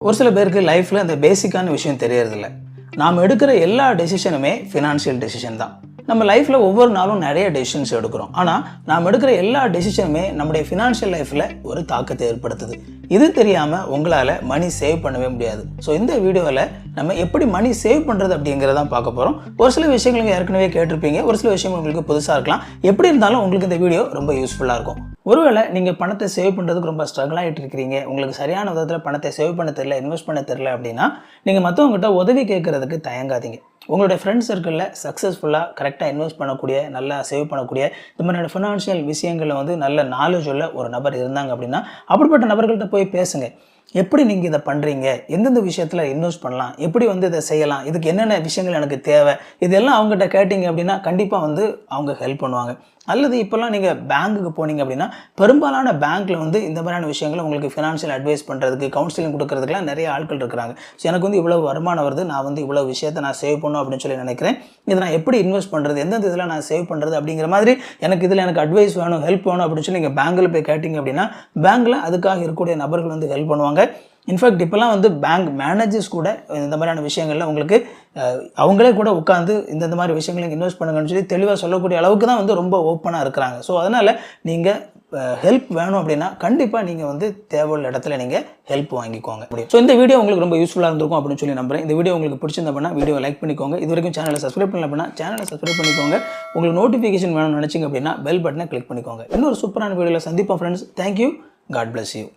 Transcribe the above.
ஒரு சில பேருக்கு லைஃப்பில் அந்த பேசிக்கான விஷயம் தெரியறதில்ல. நாம் எடுக்கிற எல்லா டெசிஷனுமே ஃபினான்ஷியல் டெசிஷன் தான். நம்ம லைஃப்பில் ஒவ்வொரு நாளும் நிறைய டெசிஷன்ஸ் எடுக்கிறோம். ஆனால் நாம் எடுக்கிற எல்லா டெசிஷனுமே நம்முடைய ஃபினான்ஷியல் லைஃப்பில் ஒரு தாக்கத்தை ஏற்படுத்துது. இது தெரியாமல் உங்களால் மணி சேவ் பண்ணவே முடியாது. ஸோ இந்த வீடியோவில் நம்ம எப்படி மணி சேவ் பண்ணுறது அப்படிங்கிறதான் பார்க்க போகிறோம். ஒரு சில விஷயங்கள் ஏற்கனவே கேட்டிருப்பீங்க, ஒரு சில விஷயங்கள் உங்களுக்கு புதுசாக இருக்கலாம். எப்படி இருந்தாலும் உங்களுக்கு இந்த வீடியோ ரொம்ப யூஸ்ஃபுல்லாக இருக்கும். ஒருவேளை நீங்கள் பணத்தை சேவ் பண்ணுறதுக்கு ரொம்ப ஸ்ட்ரகிள் ஆகிட்டு இருக்கிறீங்க, உங்களுக்கு சரியான விதத்தில் பணத்தை சேவ் பண்ண தெரியல, இன்வெஸ்ட் பண்ண தெரியல அப்படின்னா நீங்கள் மற்றவங்ககிட்ட உதவி கேட்குறதுக்கு தயங்காதீங்க. உங்களுடைய ஃப்ரெண்ட்ஸ் சர்க்கிளில் சக்ஸஸ்ஃபுல்லாக கரெக்டாக இன்வெஸ்ட் பண்ணக்கூடிய, நல்லா சேவ் பண்ணக்கூடிய, இந்த மாதிரியான ஃபினான்ஷியல் விஷயங்களில் நல்ல நாலேஜ் உள்ள ஒரு நபர் இருந்தாங்க அப்படின்னா அப்படிப்பட்ட நபர்கள்ட்ட போய் பேசுங்க. எப்படி நீங்கள் இதை பண்ணுறீங்க, எந்தெந்த விஷயத்தில் இன்வெஸ்ட் பண்ணலாம், எப்படி இதை செய்யலாம், இதுக்கு என்னென்ன விஷயங்கள் எனக்கு தேவை, இதெல்லாம் அவங்ககிட்ட கேட்டிங்க அப்படின்னா கண்டிப்பாக அவங்க ஹெல்ப் பண்ணுவாங்க. அல்லது இப்போல்லாம் நீங்கள் பேங்க்குக்கு போனீங்க அப்படின்னா பெரும்பாலான பேங்க்கில் இந்த மாதிரியான விஷயங்களை உங்களுக்கு ஃபினான்ஷியல் அட்வைஸ் பண்ணுறதுக்கு, கவுன்சிலிங் கொடுக்கறதுக்குலாம் நிறைய ஆட்கள் இருக்கிறாங்க. ஸோ எனக்கு இவ்வளோ வருமானம் வருது, நான் இவ்வளோ விஷயத்தை நான் சேவ் பண்ணணும் அப்படின்னு சொல்லி நினைக்கிறேன், இதை நான் எப்படி இன்வெஸ்ட் பண்ணுறது, எந்தெந்த இதில் நான் சேவ் பண்ணுறது அப்படிங்கிற மாதிரி எனக்கு அட்வைஸ் வேணும், ஹெல்ப் வேணும் அப்படின்னு சொல்லி நீங்கள் பேங்க்கில் போய் கேட்டிங்க அப்படின்னா பேங்க்கில் அதுக்காக இருக்கக்கூடிய நபர்கள் ஹெல்ப் பண்ணுவாங்க. இன்ஃபேக்ட் இப்போலாம் பேங்க் மேனேஜர்ஸ் கூட இந்த மாதிரியான விஷயங்களில் உங்களுக்கு அவங்களே கூட உட்காந்து இந்த மாதிரி விஷயங்களை இன்வெஸ்ட் பண்ணுங்கன்னு சொல்லி தெளிவாக சொல்லக்கூடிய அளவுக்கு தான் ரொம்ப ஓப்பனாக இருக்கிறாங்க. ஸோ அதனால் நீங்கள் ஹெல்ப் வேணும் அப்படின்னா கண்டிப்பாக நீங்கள் தேவையுள்ள இடத்துல நீங்கள் ஹெல்ப் வாங்கிக்கோங்க முடியும். ஸோ இந்த வீடியோ உங்களுக்கு ரொம்ப யூஸ்ஃபுல்லாக இருந்திருக்கும் அப்படின்னு சொல்லி நம்புறேன். இந்த வீடியோ உங்களுக்கு பிடிச்சிருந்தா அப்படின்னா வீடியோ லைக் பண்ணிக்கோங்க. இது வரைக்கும் சேனலை சப்ஸ்கிரைப் பண்ணல அப்படின்னா சேனலை சப்ஸ்கிரைப் பண்ணிக்கோங்க. உங்களுக்கு நோட்டிஃபிகேஷன் வேணும்னு நினச்சிங்க அப்படின்னா பெல் பட்டனை கிளிக் பண்ணிக்கோங்க. இன்னொரு சூப்பரான வீடியோவில் சந்திப்போம் friends. Thank you. God bless you.